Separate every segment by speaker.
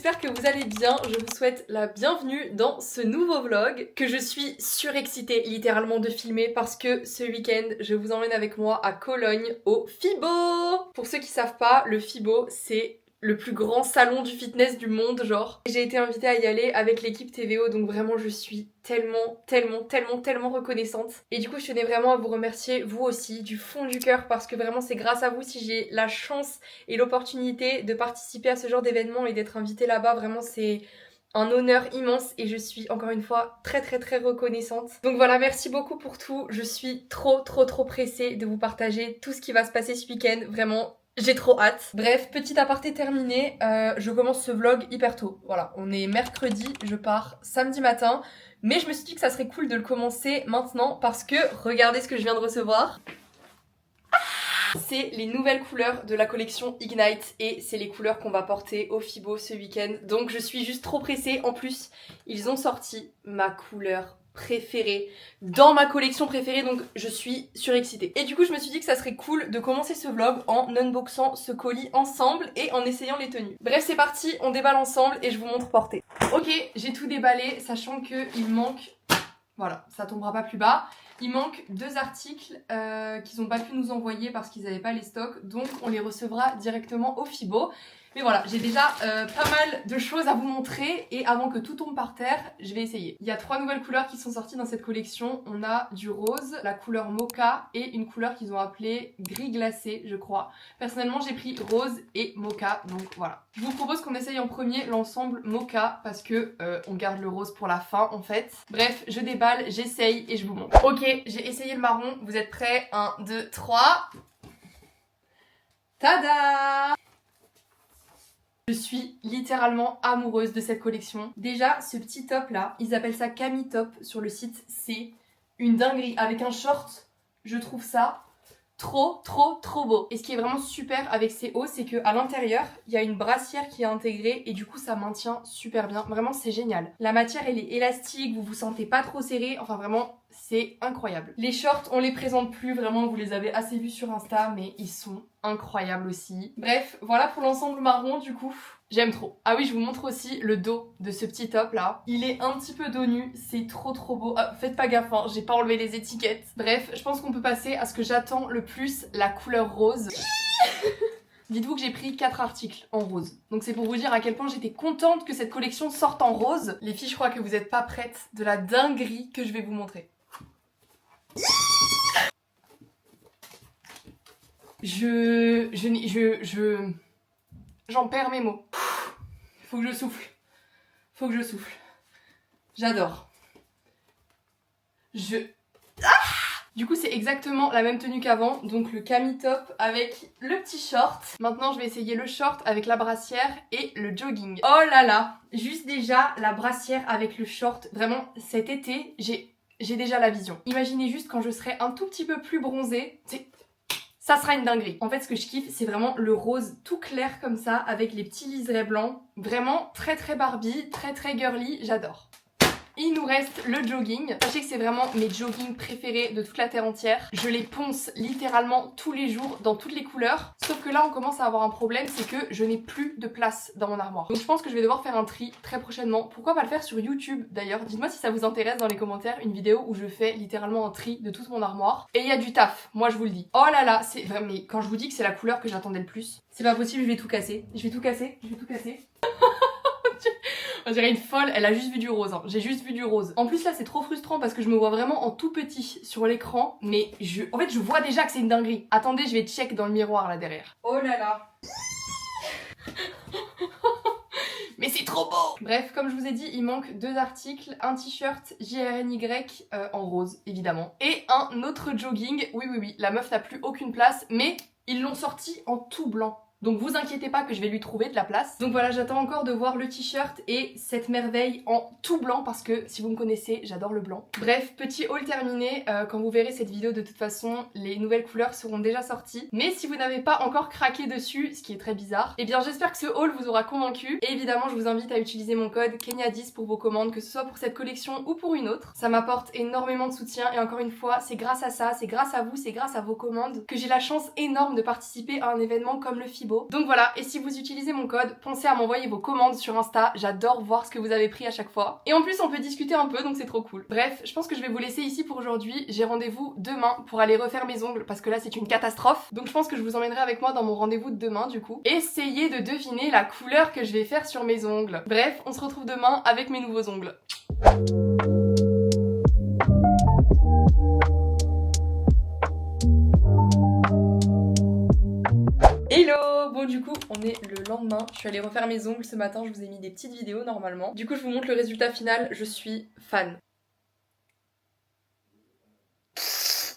Speaker 1: j'espère que vous allez bien. Je vous souhaite la bienvenue dans ce nouveau vlog que je suis surexcitée littéralement de filmer parce que ce week-end, je vous emmène avec moi à Cologne au FIBO. Pour ceux qui savent pas, le FIBO, c'est le plus grand salon du fitness du monde, genre. J'ai été invitée à y aller avec l'équipe TVO, donc vraiment je suis tellement reconnaissante. Et du coup, je tenais vraiment à vous remercier, vous aussi, du fond du cœur, parce que vraiment c'est grâce à vous si j'ai la chance et l'opportunité de participer à ce genre d'événement et d'être invitée là-bas. Vraiment, c'est un honneur immense et je suis encore une fois très reconnaissante. Donc voilà, merci beaucoup pour tout. Je suis trop pressée de vous partager tout ce qui va se passer ce week-end. Vraiment, j'ai trop hâte. Bref, petit aparté terminé, je commence ce vlog hyper tôt. Voilà, on est mercredi, je pars samedi matin. Mais je me suis dit que ça serait cool de le commencer maintenant parce que regardez ce que je viens de recevoir. C'est les nouvelles couleurs de la collection Ignite et c'est les couleurs qu'on va porter au FIBO ce week-end. Donc je suis juste trop pressée. En plus, ils ont sorti ma couleur préférée dans ma collection préférée, donc je suis surexcitée. Et du coup, je me suis dit que ça serait cool de commencer ce vlog en unboxant ce colis ensemble et en essayant les tenues. Bref, c'est parti, on déballe ensemble et je vous montre porter. Ok, j'ai tout déballé, sachant qu'il manque... Voilà, ça tombera pas plus bas. Il manque 2 articles qu'ils n'ont pas pu nous envoyer parce qu'ils n'avaient pas les stocks, donc on les recevra directement au FIBO. Mais voilà, j'ai déjà pas mal de choses à vous montrer et avant que tout tombe par terre, je vais essayer. Il y a 3 nouvelles couleurs qui sont sorties dans cette collection. On a du rose, la couleur mocha et une couleur qu'ils ont appelée gris glacé, je crois. Personnellement, j'ai pris rose et mocha, donc voilà. Je vous propose qu'on essaye en premier l'ensemble mocha parce que on garde le rose pour la fin en fait. Bref, je déballe, j'essaye et je vous montre. Ok, j'ai essayé le marron, vous êtes prêts? 1, 2, 3... Tada! Je suis littéralement amoureuse de cette collection. Déjà, ce petit top là, ils appellent ça Camille Top sur le site, c'est une dinguerie. Avec un short, je trouve ça trop beau. Et ce qui est vraiment super avec ces hauts, c'est qu'à l'intérieur, il y a une brassière qui est intégrée et du coup ça maintient super bien. Vraiment, c'est génial. La matière, elle est élastique, vous vous sentez pas trop serré. Enfin vraiment, c'est incroyable. Les shorts, on les présente plus, vraiment, vous les avez assez vus sur Insta, mais ils sont incroyables aussi. Bref, voilà pour l'ensemble marron du coup. J'aime trop. Ah oui, je vous montre aussi le dos de ce petit top là. Il est un petit peu dos nu, c'est trop beau. Ah, faites pas gaffe, hein, j'ai pas enlevé les étiquettes. Bref, je pense qu'on peut passer à ce que j'attends le plus, la couleur rose. Dites-vous que j'ai pris 4 articles en rose. Donc c'est pour vous dire à quel point j'étais contente que cette collection sorte en rose. Les filles, je crois que vous êtes pas prêtes de la dinguerie que je vais vous montrer. J'en perds mes mots. Faut que je souffle. J'adore. Du coup, c'est exactement la même tenue qu'avant, donc le Camille Top avec le petit short. Maintenant, je vais essayer le short avec la brassière et le jogging. Oh là là, juste déjà la brassière avec le short. Vraiment, cet été, j'ai déjà la vision. Imaginez juste quand je serai un tout petit peu plus bronzée. Ça sera une dinguerie. En fait, ce que je kiffe, c'est vraiment le rose tout clair comme ça, avec les petits liserés blancs. Vraiment très Barbie, très girly, j'adore. Il nous reste le jogging. Sachez que c'est vraiment mes joggings préférés de toute la terre entière. Je les ponce littéralement tous les jours dans toutes les couleurs. Sauf que là, on commence à avoir un problème, c'est que je n'ai plus de place dans mon armoire. Donc je pense que je vais devoir faire un tri très prochainement. Pourquoi pas le faire sur YouTube d'ailleurs? Dites-moi si ça vous intéresse dans les commentaires, une vidéo où je fais littéralement un tri de toute mon armoire. Et il y a du taf, moi je vous le dis. Oh là là, c'est vraiment... Mais quand je vous dis que c'est la couleur que j'attendais le plus, c'est pas possible, je vais tout casser. Je vais tout casser. On dirait une folle, elle a juste vu du rose, hein. J'ai juste vu du rose. En plus là c'est trop frustrant parce que je me vois vraiment en tout petit sur l'écran, mais en fait je vois déjà que c'est une dinguerie. Attendez, je vais check dans le miroir là derrière. Oh là là. Mais c'est trop beau! Bref, comme je vous ai dit, il manque 2 articles, un t-shirt JRNY en rose évidemment, et un autre jogging. Oui, la meuf n'a plus aucune place, mais ils l'ont sorti en tout blanc. Donc vous inquiétez pas que je vais lui trouver de la place. Donc voilà, j'attends encore de voir le t-shirt et cette merveille en tout blanc parce que si vous me connaissez, j'adore le blanc. Bref, petit haul terminé. Quand vous verrez cette vidéo, de toute façon, les nouvelles couleurs seront déjà sorties. Mais si vous n'avez pas encore craqué dessus, ce qui est très bizarre, eh bien j'espère que ce haul vous aura convaincu. Et évidemment, je vous invite à utiliser mon code Kenya10 pour vos commandes, que ce soit pour cette collection ou pour une autre. Ça m'apporte énormément de soutien et encore une fois, c'est grâce à ça, c'est grâce à vous, c'est grâce à vos commandes que j'ai la chance énorme de participer à un événement comme le FIBO. Fibo. Donc voilà, et si vous utilisez mon code, pensez à m'envoyer vos commandes sur Insta, j'adore voir ce que vous avez pris à chaque fois. Et en plus on peut discuter un peu donc c'est trop cool. Bref, je pense que je vais vous laisser ici pour aujourd'hui, j'ai rendez-vous demain pour aller refaire mes ongles parce que là c'est une catastrophe. Donc je pense que je vous emmènerai avec moi dans mon rendez-vous de demain du coup. Essayez de deviner la couleur que je vais faire sur mes ongles. Bref, on se retrouve demain avec mes nouveaux ongles. Hello! Bon du coup on est le lendemain, je suis allée refaire mes ongles ce matin, je vous ai mis des petites vidéos normalement. Du coup je vous montre le résultat final, je suis fan.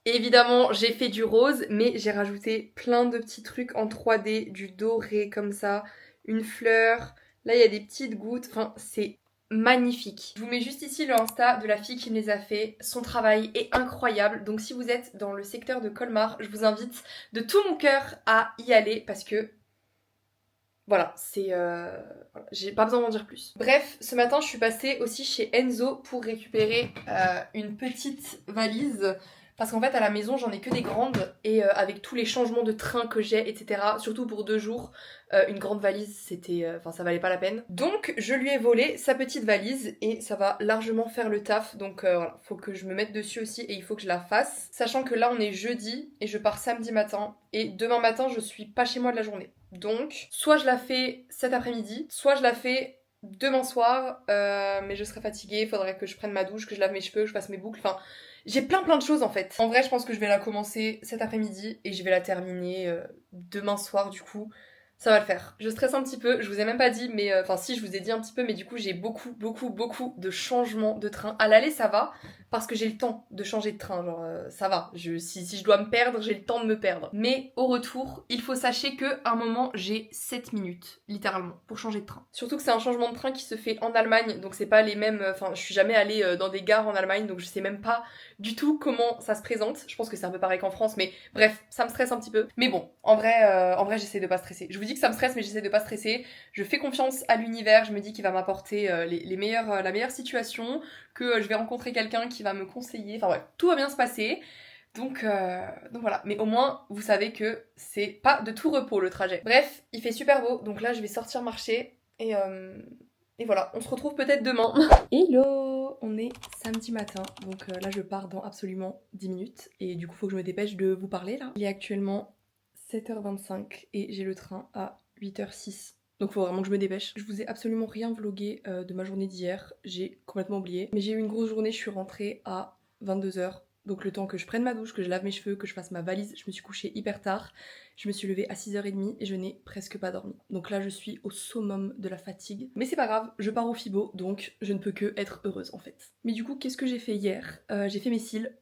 Speaker 1: Évidemment j'ai fait du rose mais j'ai rajouté plein de petits trucs en 3D, du doré comme ça, une fleur, là il y a des petites gouttes, enfin c'est magnifique. Je vous mets juste ici le Insta de la fille qui me les a fait. Son travail est incroyable. Donc si vous êtes dans le secteur de Colmar, je vous invite de tout mon cœur à y aller parce que voilà, c'est... voilà, j'ai pas besoin d'en dire plus. Bref, ce matin je suis passée aussi chez Enzo pour récupérer une petite valise. Parce qu'en fait à la maison j'en ai que des grandes et avec tous les changements de train que j'ai etc, surtout pour 2 jours, une grande valise c'était, enfin ça valait pas la peine. Donc je lui ai volé sa petite valise et ça va largement faire le taf, donc voilà, faut que je me mette dessus aussi et il faut que je la fasse. Sachant que là on est jeudi et je pars samedi matin et demain matin je suis pas chez moi de la journée. Donc soit je la fais cet après-midi, soit je la fais demain soir, mais je serai fatiguée, il faudrait que je prenne ma douche, que je lave mes cheveux, que je fasse mes boucles, enfin... J'ai plein de choses en fait. En vrai, je pense que je vais la commencer cet après-midi et je vais la terminer demain soir du coup. Ça va le faire. Je stresse un petit peu, je vous ai même pas dit, mais enfin si, je vous ai dit un petit peu, mais du coup j'ai beaucoup de changements de train. À l'aller ça va, parce que j'ai le temps de changer de train, genre ça va. Si je dois me perdre, j'ai le temps de me perdre. Mais au retour, il faut sachez que à un moment j'ai 7 minutes, littéralement, pour changer de train. Surtout que c'est un changement de train qui se fait en Allemagne, donc c'est pas les mêmes... Enfin, je suis jamais allée dans des gares en Allemagne, donc je sais même pas du tout comment ça se présente. Je pense que c'est un peu pareil qu'en France, mais bref, ça me stresse un petit peu. Mais bon, en vrai j'essaie de pas stresser. Je vous dis que ça me stresse, mais j'essaie de pas stresser. Je fais confiance à l'univers, je me dis qu'il va m'apporter la meilleure situation, que je vais rencontrer quelqu'un qui va me conseiller. Enfin bref, tout va bien se passer. Donc voilà, mais au moins vous savez que c'est pas de tout repos le trajet. Bref, il fait super beau, donc là je vais sortir marcher et voilà, on se retrouve peut-être demain. Hello! On est samedi matin, donc là je pars dans absolument 10 minutes et du coup faut que je me dépêche de vous parler là. Il est actuellement 7h25 et j'ai le train à 8h06. Donc faut vraiment que je me dépêche. Je vous ai absolument rien vlogué de ma journée d'hier, j'ai complètement oublié. Mais j'ai eu une grosse journée, je suis rentrée à 22h. Donc le temps que je prenne ma douche, que je lave mes cheveux, que je fasse ma valise, je me suis couchée hyper tard. Je me suis levée à 6h30 et je n'ai presque pas dormi. Donc là je suis au summum de la fatigue. Mais c'est pas grave, je pars au Fibo, donc je ne peux que être heureuse en fait. Mais du coup, qu'est-ce que j'ai fait hier? J'ai fait mes cils.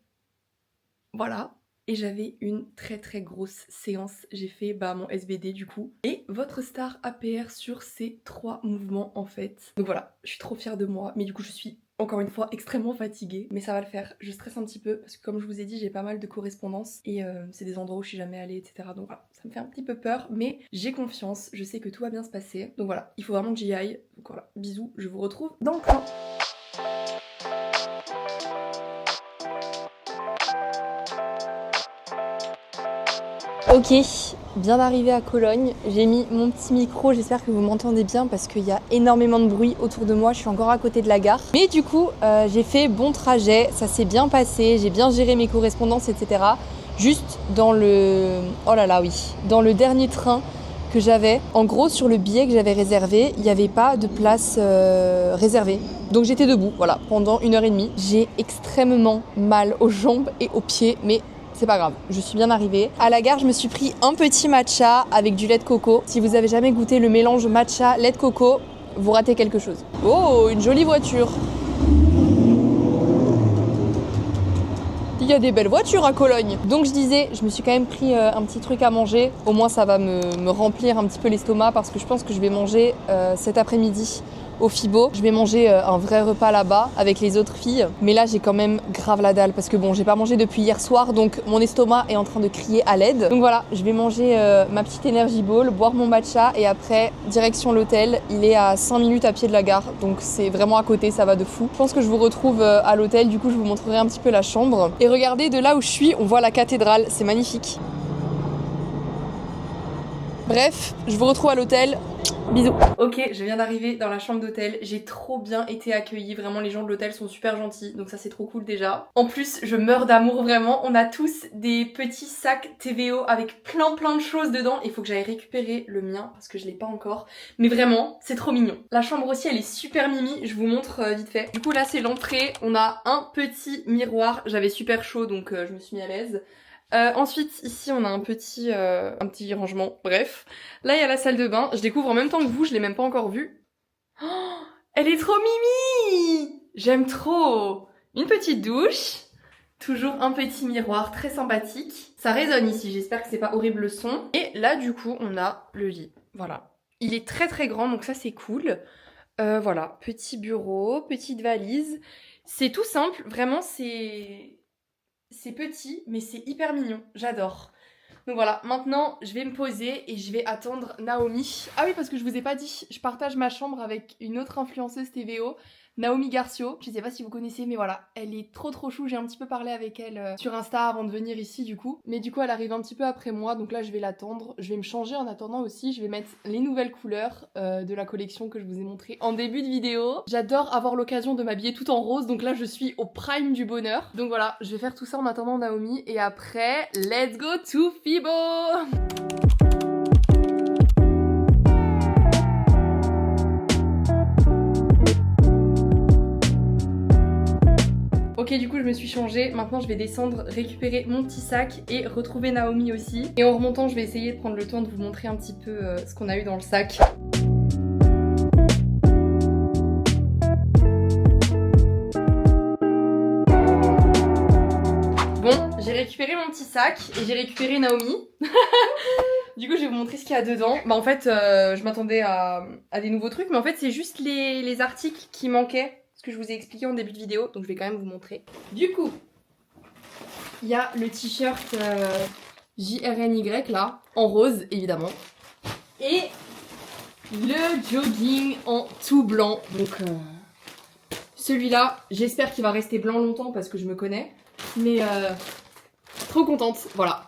Speaker 1: Voilà. Et j'avais une très grosse séance. J'ai fait mon SBD du coup. Et votre star APR sur ces 3 mouvements en fait. Donc voilà, je suis trop fière de moi. Mais du coup je suis encore une fois extrêmement fatiguée. Mais ça va le faire. Je stresse un petit peu parce que comme je vous ai dit j'ai pas mal de correspondances. Et c'est des endroits où je suis jamais allée etc. Donc voilà, ça me fait un petit peu peur. Mais j'ai confiance, je sais que tout va bien se passer. Donc voilà, il faut vraiment que j'y aille. Donc voilà, bisous, je vous retrouve dans le train. Ok, bien d'arriver à Cologne, j'ai mis mon petit micro, j'espère que vous m'entendez bien parce qu'il y a énormément de bruit autour de moi, je suis encore à côté de la gare. Mais du coup, j'ai fait bon trajet, ça s'est bien passé, j'ai bien géré mes correspondances, etc. Juste dans le... oh là là oui, dans le dernier train que j'avais, en gros sur le billet que j'avais réservé, il n'y avait pas de place réservée. Donc j'étais debout, voilà, pendant 1h30. J'ai extrêmement mal aux jambes et aux pieds, mais... c'est pas grave, je suis bien arrivée. À la gare, je me suis pris un petit matcha avec du lait de coco. Si vous avez jamais goûté le mélange matcha lait de coco, vous ratez quelque chose. Oh, une jolie voiture. Il y a des belles voitures à Cologne. Donc je disais, je me suis quand même pris un petit truc à manger. Au moins ça va me remplir un petit peu l'estomac parce que je pense que je vais manger cet après-midi au Fibo. Je vais manger un vrai repas là-bas avec les autres filles. Mais là, j'ai quand même grave la dalle parce que bon, j'ai pas mangé depuis hier soir, donc mon estomac est en train de crier à l'aide. Donc voilà, je vais manger ma petite Energy Ball, boire mon matcha et après, direction l'hôtel. Il est à 5 minutes à pied de la gare, donc c'est vraiment à côté, ça va de fou. Je pense que je vous retrouve à l'hôtel, du coup, je vous montrerai un petit peu la chambre. Et regardez, de là où je suis, on voit la cathédrale, c'est magnifique. Bref, je vous retrouve à l'hôtel. Bisous. Ok, je viens d'arriver dans la chambre d'hôtel. J'ai trop bien été accueillie. Vraiment, les gens de l'hôtel sont super gentils. Donc ça, c'est trop cool déjà. En plus, je meurs d'amour vraiment. On a tous des petits sacs TVO avec plein de choses dedans. Il faut que j'aille récupérer le mien parce que je l'ai pas encore. Mais vraiment, c'est trop mignon. La chambre aussi, elle est super mimi. Je vous montre vite fait. Du coup, là, c'est l'entrée. On a un petit miroir. J'avais super chaud, donc je me suis mis à l'aise. Ensuite, ici, on a un petit rangement. Bref. Là, il y a la salle de bain. Je découvre en même temps que vous, je l'ai même pas encore vue. Oh, elle est trop mimi! J'aime trop! Une petite douche. Toujours un petit miroir très sympathique. Ça résonne ici, j'espère que c'est pas horrible le son. Et là, du coup, on a le lit. Voilà. Il est très grand, donc ça, c'est cool. Voilà. Petit bureau, petite valise. C'est tout simple. Vraiment, c'est petit, mais c'est hyper mignon. J'adore. Donc voilà, maintenant, je vais me poser et je vais attendre Naomi. Ah oui, parce que je vous ai pas dit, je partage ma chambre avec une autre influenceuse TVO, Naomi Garcio. Je sais pas si vous connaissez, mais voilà, elle est trop chou. J'ai un petit peu parlé avec elle sur Insta avant de venir ici du coup. Mais du coup, elle arrive un petit peu après moi, donc là, je vais l'attendre. Je vais me changer en attendant aussi. Je vais mettre les nouvelles couleurs de la collection que je vous ai montrée en début de vidéo. J'adore avoir l'occasion de m'habiller tout en rose, donc là, je suis au prime du bonheur. Donc voilà, je vais faire tout ça en attendant Naomi. Et après, let's go to Fibo! Ok, du coup je me suis changée, maintenant je vais descendre récupérer mon petit sac et retrouver Naomi aussi. Et en remontant je vais essayer de prendre le temps de vous montrer un petit peu ce qu'on a eu dans le sac. Bon, j'ai récupéré mon petit sac et j'ai récupéré Naomi. Du coup je vais vous montrer ce qu'il y a dedans. Bah en fait je m'attendais à des nouveaux trucs, mais en fait c'est juste les articles qui manquaient. Que je vous ai expliqué en début de vidéo, donc je vais quand même vous montrer. Du coup, il y a le t-shirt JRNY là, en rose évidemment, et le jogging en tout blanc. Donc celui-là, j'espère qu'il va rester blanc longtemps parce que je me connais, mais trop contente, voilà.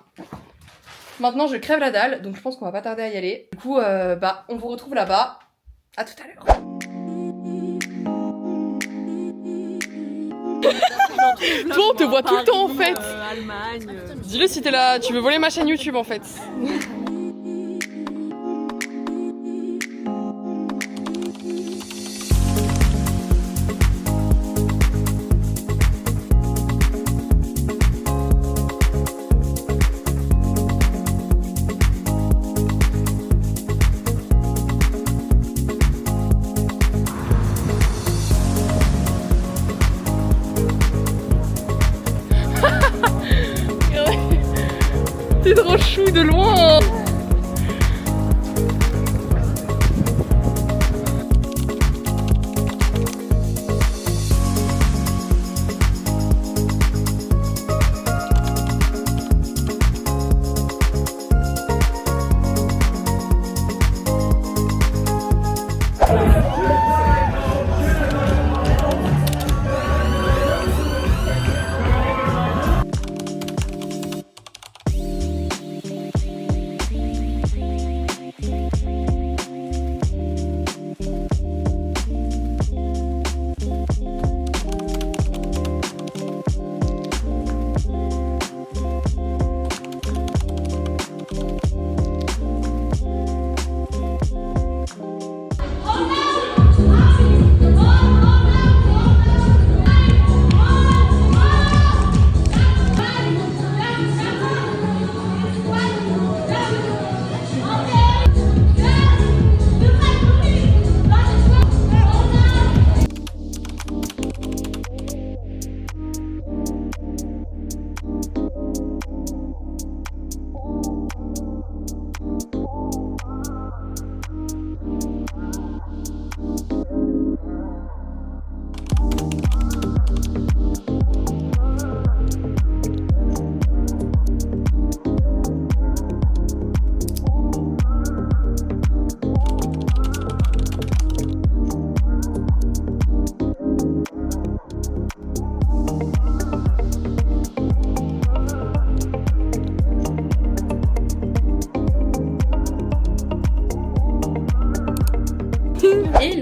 Speaker 1: Maintenant je crève la dalle, donc je pense qu'on va pas tarder à y aller. Du coup, bah on vous retrouve là-bas. À tout à l'heure. Toi, on te voit tout le temps en fait. Allemagne. Dis-le si t'es là, tu veux voler ma chaîne YouTube en fait. T'es trop chou de loin.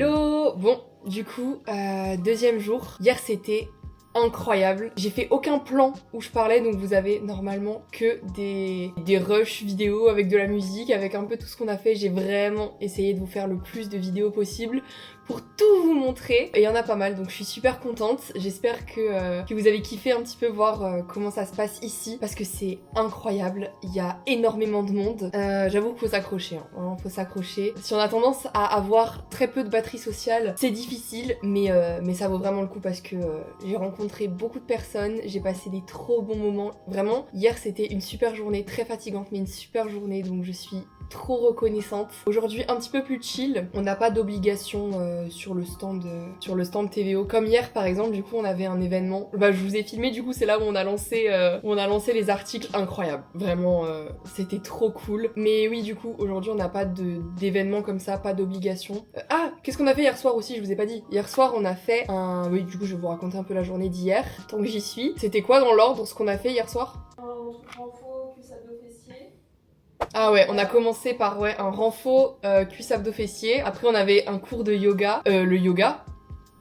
Speaker 1: Hello. Bon, du coup, deuxième jour. Hier c'était incroyable. J'ai fait aucun plan où je parlais, donc vous avez normalement que des rushs vidéo avec de la musique, avec un peu tout ce qu'on a fait. J'ai vraiment essayé de vous faire le plus de vidéos possible pour tout vous montrer. Et il y en a pas mal, donc je suis super contente. J'espère que vous avez kiffé un petit peu voir comment ça se passe ici, parce que c'est incroyable. Il y a énormément de monde. J'avoue qu'il faut s'accrocher, hein. Vraiment, faut s'accrocher. Si on a tendance à avoir très peu de batterie sociale, c'est difficile, mais ça vaut vraiment le coup parce que j'ai rencontré beaucoup de personnes, j'ai passé des trop bons moments. Vraiment, hier c'était une super journée, très fatigante, mais une super journée, donc je suis trop reconnaissante. Aujourd'hui un petit peu plus chill, on n'a pas d'obligation sur le stand TVO comme hier par exemple. Du coup on avait un événement, bah je vous ai filmé, du coup c'est là où on a lancé les articles. Incroyable, vraiment c'était trop cool. Mais oui, du coup aujourd'hui on n'a pas d'événement comme ça, pas d'obligation. Ah, qu'est-ce qu'on a fait hier soir aussi, je vous ai pas dit. Hier soir on a fait oui, du coup je vais vous raconter un peu la journée d'hier tant que j'y suis. C'était quoi dans l'ordre ce qu'on a fait hier soir? Ah ouais, on a commencé par un renfo cuisse abdos fessiers. Après on avait un cours de yoga. Le yoga,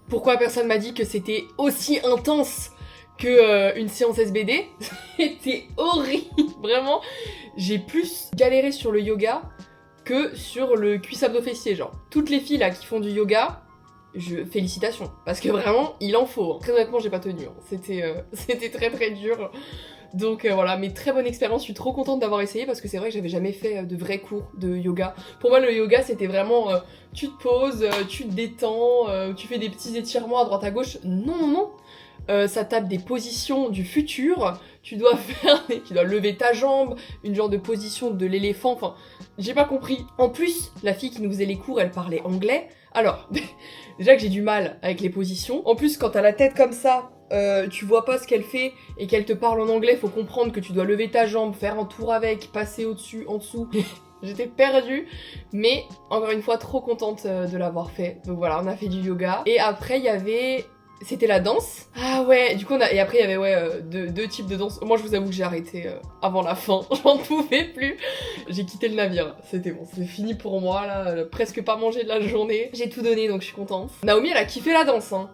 Speaker 1: pourquoi personne m'a dit que c'était aussi intense que une séance SBD? C'était horrible, vraiment. J'ai plus galéré sur le yoga que sur le cuisse abdos fessiers. Genre, toutes les filles là qui font du yoga, félicitations, parce que vraiment il en faut, hein. Très honnêtement j'ai pas tenu, hein. C'était très très dur. Donc voilà, mais très bonne expérience, je suis trop contente d'avoir essayé parce que c'est vrai que j'avais jamais fait de vrais cours de yoga. Pour moi le yoga c'était vraiment tu te poses, tu te détends, tu fais des petits étirements à droite à gauche. Non, ça tape des positions du futur, tu dois lever ta jambe, une genre de position de l'éléphant, enfin j'ai pas compris. En plus la fille qui nous faisait les cours elle parlait anglais, alors déjà que j'ai du mal avec les positions, en plus quand t'as la tête comme ça, tu vois pas ce qu'elle fait et qu'elle te parle en anglais, faut comprendre que tu dois lever ta jambe, faire un tour avec, passer au-dessus, en dessous. J'étais perdue, mais encore une fois trop contente de l'avoir fait. Donc voilà, on a fait du yoga. Et après il y avait... C'était la danse. Ah ouais, du coup et après il y avait deux types de danse. Moi je vous avoue que j'ai arrêté avant la fin, j'en pouvais plus. J'ai quitté le navire, c'était bon, c'est fini pour moi là, presque pas mangé de la journée. J'ai tout donné donc je suis contente. Naomi elle a kiffé la danse, hein.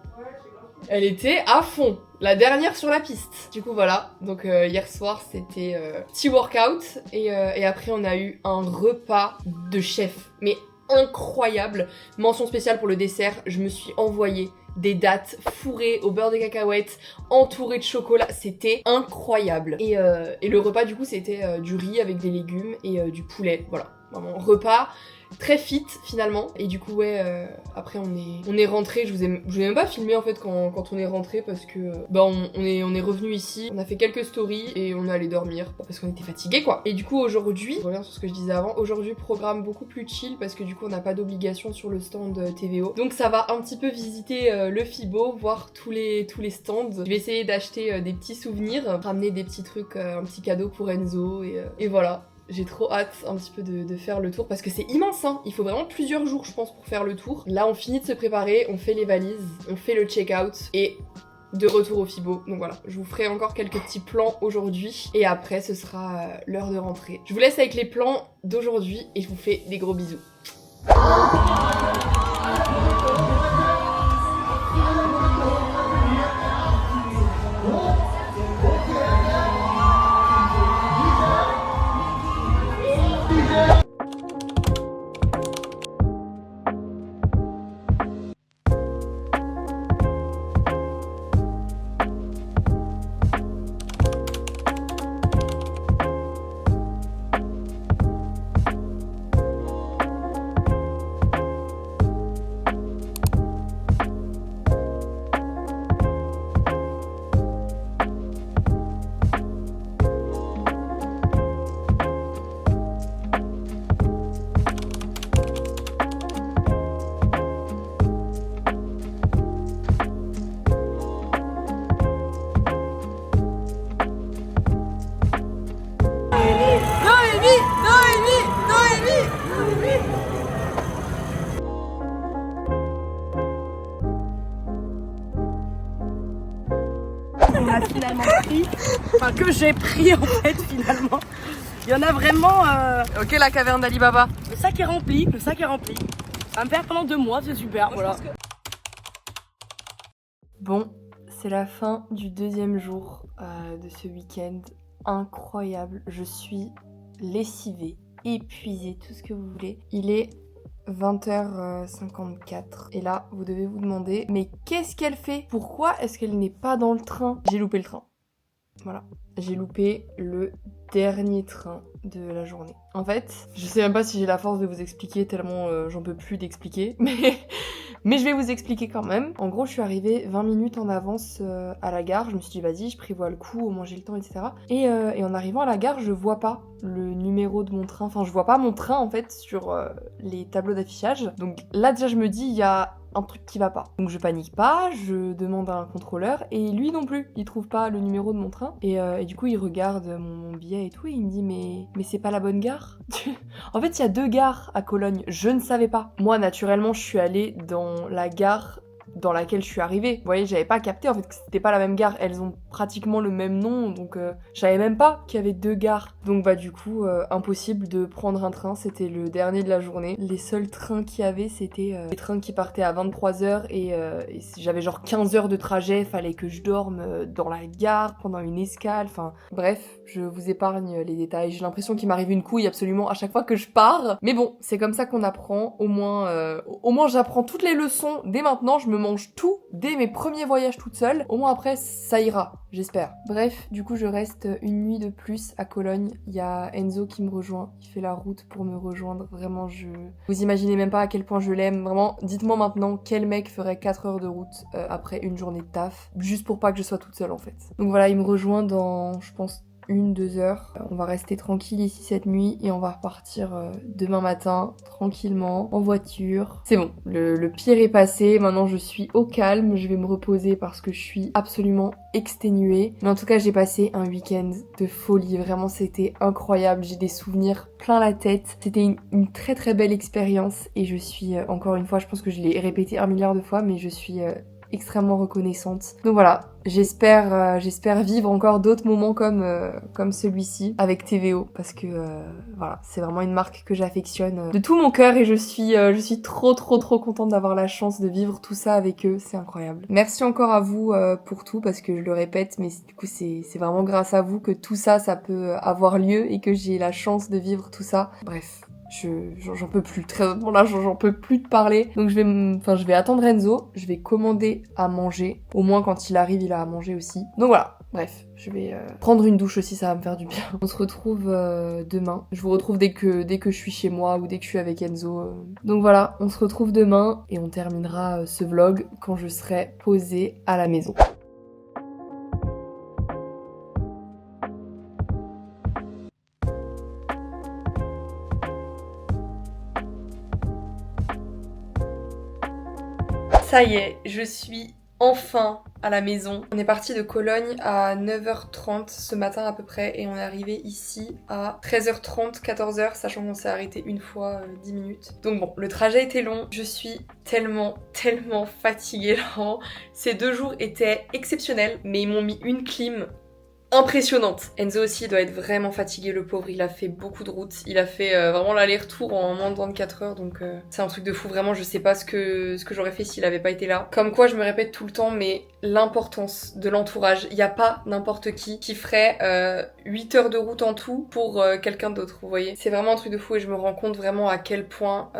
Speaker 1: Elle était à fond, la dernière sur la piste. Du coup voilà, donc hier soir c'était petit workout et après on a eu un repas de chef, mais incroyable. Mention spéciale pour le dessert, je me suis envoyé des dattes fourrées au beurre de cacahuètes, entourées de chocolat, c'était incroyable. Et le repas du coup c'était du riz avec des légumes et du poulet, voilà. Vraiment repas très fit finalement. Et du coup après on est rentré, je vous ai même pas filmé en fait quand on est rentré parce que on est revenu ici, on a fait quelques stories et on est allé dormir parce qu'on était fatigués quoi. Et du coup aujourd'hui, je reviens sur ce que je disais avant, aujourd'hui programme beaucoup plus chill parce que du coup on n'a pas d'obligation sur le stand TVO. Donc ça va un petit peu visiter le Fibo, voir tous les stands. Je vais essayer d'acheter des petits souvenirs, ramener des petits trucs, un petit cadeau pour Enzo et voilà. J'ai trop hâte un petit peu de faire le tour parce que c'est immense, hein. Il faut vraiment plusieurs jours je pense pour faire le tour. Là on finit de se préparer, on fait les valises, on fait le check-out et de retour au Fibo. Donc voilà, je vous ferai encore quelques petits plans aujourd'hui et après ce sera l'heure de rentrer. Je vous laisse avec les plans d'aujourd'hui et je vous fais des gros bisous.
Speaker 2: On a finalement pris, enfin que j'ai pris en fait finalement. Il y en a vraiment.
Speaker 1: Ok, la caverne d'Ali Baba.
Speaker 2: Le sac est rempli, À me faire pendant 2 mois, c'est super, voilà.
Speaker 1: Bon, c'est la fin du deuxième jour de ce week-end. Incroyable, je suis lessivée, épuisée, tout ce que vous voulez. Il est 20h54 et là, vous devez vous demander, mais qu'est-ce qu'elle fait? Pourquoi est-ce qu'elle n'est pas dans le train? J'ai loupé le train. Voilà, j'ai loupé le dernier train de la journée. En fait, je sais même pas si j'ai la force de vous expliquer tellement j'en peux plus d'expliquer, mais je vais vous expliquer quand même. En gros, je suis arrivée 20 minutes en avance à la gare. Je me suis dit, vas-y, je prévois le coup, au moins j'ai le temps, etc. Et en arrivant à la gare, je vois pas le numéro de mon train. Enfin, je vois pas mon train, en fait, sur les tableaux d'affichage. Donc là, déjà, je me dis, il y a un truc qui va pas. Donc je panique pas, je demande à un contrôleur, et lui non plus, il trouve pas le numéro de mon train. Et du coup, il regarde mon billet et tout, et il me dit, mais c'est pas la bonne gare? En fait, il y a 2 gares à Cologne, je ne savais pas. Moi, naturellement, je suis allée dans la gare dans laquelle je suis arrivée. Vous voyez, j'avais pas capté en fait que c'était pas la même gare. Elles ont pratiquement le même nom, donc je savais même pas qu'il y avait 2 gares. Donc bah du coup, impossible de prendre un train, c'était le dernier de la journée. Les seuls trains qu'il y avait, c'était les trains qui partaient à 23h et j'avais genre 15 heures de trajet, fallait que je dorme dans la gare pendant une escale, enfin bref, je vous épargne les détails. J'ai l'impression qu'il m'arrive une couille absolument à chaque fois que je pars. Mais bon, c'est comme ça qu'on apprend. Au moins j'apprends toutes les leçons dès maintenant. Je me mange tout dès mes premiers voyages toute seule. Au moins après, ça ira, j'espère. Bref, du coup, je reste une nuit de plus à Cologne. Il y a Enzo qui me rejoint. Il fait la route pour me rejoindre. Vraiment, vous imaginez même pas à quel point je l'aime. Vraiment, dites-moi maintenant quel mec ferait 4 heures de route après une journée de taf, juste pour pas que je sois toute seule en fait. Donc voilà, il me rejoint dans, je pense, 1-2 heures. On va rester tranquille ici cette nuit et on va repartir demain matin tranquillement en voiture. C'est bon, le pire est passé. Maintenant je suis au calme, je vais me reposer parce que je suis absolument exténuée. Mais en tout cas j'ai passé un week-end de folie. Vraiment c'était incroyable. J'ai des souvenirs plein la tête. C'était une très très belle expérience et je suis encore une fois, je pense que je l'ai répété 1 milliard de fois, mais je suis extrêmement reconnaissante. Donc voilà, j'espère vivre encore d'autres moments comme celui-ci avec TVO parce que voilà, c'est vraiment une marque que j'affectionne de tout mon cœur et je suis trop contente d'avoir la chance de vivre tout ça avec eux, c'est incroyable. Merci encore à vous pour tout parce que je le répète, mais du coup c'est vraiment grâce à vous que tout ça peut avoir lieu et que j'ai la chance de vivre tout ça. Bref. J'en peux plus, très honnêtement là j'en peux plus de parler. Donc je vais attendre Enzo, je vais commander à manger. Au moins quand il arrive il a à manger aussi. Donc voilà, bref, je vais prendre une douche aussi, ça va me faire du bien. On se retrouve demain. Je vous retrouve dès que je suis chez moi ou dès que je suis avec Enzo. Donc voilà, on se retrouve demain et on terminera ce vlog quand je serai posée à la maison. Ça y est, je suis enfin à la maison. On est parti de Cologne à 9h30 ce matin à peu près et on est arrivé ici à 13h30, 14h, sachant qu'on s'est arrêté une fois 10 minutes. Donc bon, le trajet était long. Je suis tellement fatiguée là. Ces 2 jours étaient exceptionnels, mais ils m'ont mis une clim impressionnante. Enzo aussi doit être vraiment fatigué, le pauvre, il a fait beaucoup de routes, il a fait vraiment l'aller-retour en moins de 24 heures, donc c'est un truc de fou, vraiment je sais pas ce que j'aurais fait s'il avait pas été là. Comme quoi je me répète tout le temps, mais l'importance de l'entourage, il y a pas n'importe qui ferait 8 heures de route en tout pour quelqu'un d'autre, vous voyez. C'est vraiment un truc de fou et je me rends compte vraiment à quel point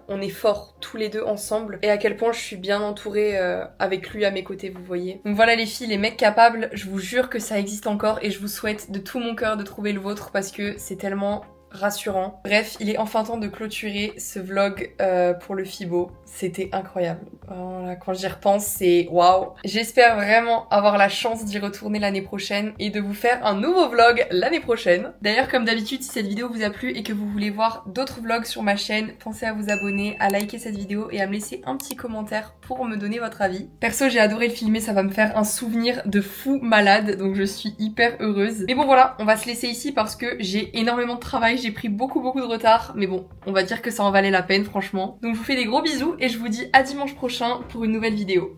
Speaker 1: on est forts tous les deux ensemble et à quel point je suis bien entourée avec lui à mes côtés, vous voyez. Donc voilà les filles, les mecs capables, je vous jure que ça existe encore et je vous souhaite de tout mon cœur de trouver le vôtre parce que c'est tellement rassurant. Bref, il est enfin temps de clôturer ce vlog pour le FIBO. C'était incroyable. Voilà, quand j'y repense, c'est waouh. J'espère vraiment avoir la chance d'y retourner l'année prochaine et de vous faire un nouveau vlog l'année prochaine. D'ailleurs, comme d'habitude, si cette vidéo vous a plu et que vous voulez voir d'autres vlogs sur ma chaîne, pensez à vous abonner, à liker cette vidéo et à me laisser un petit commentaire pour me donner votre avis. Perso, j'ai adoré le filmer, ça va me faire un souvenir de fou malade, donc je suis hyper heureuse. Mais bon voilà, on va se laisser ici parce que j'ai énormément de travail, j'ai pris beaucoup de retard, mais bon, on va dire que ça en valait la peine franchement. Donc je vous fais des gros bisous et je vous dis à dimanche prochain pour une nouvelle vidéo.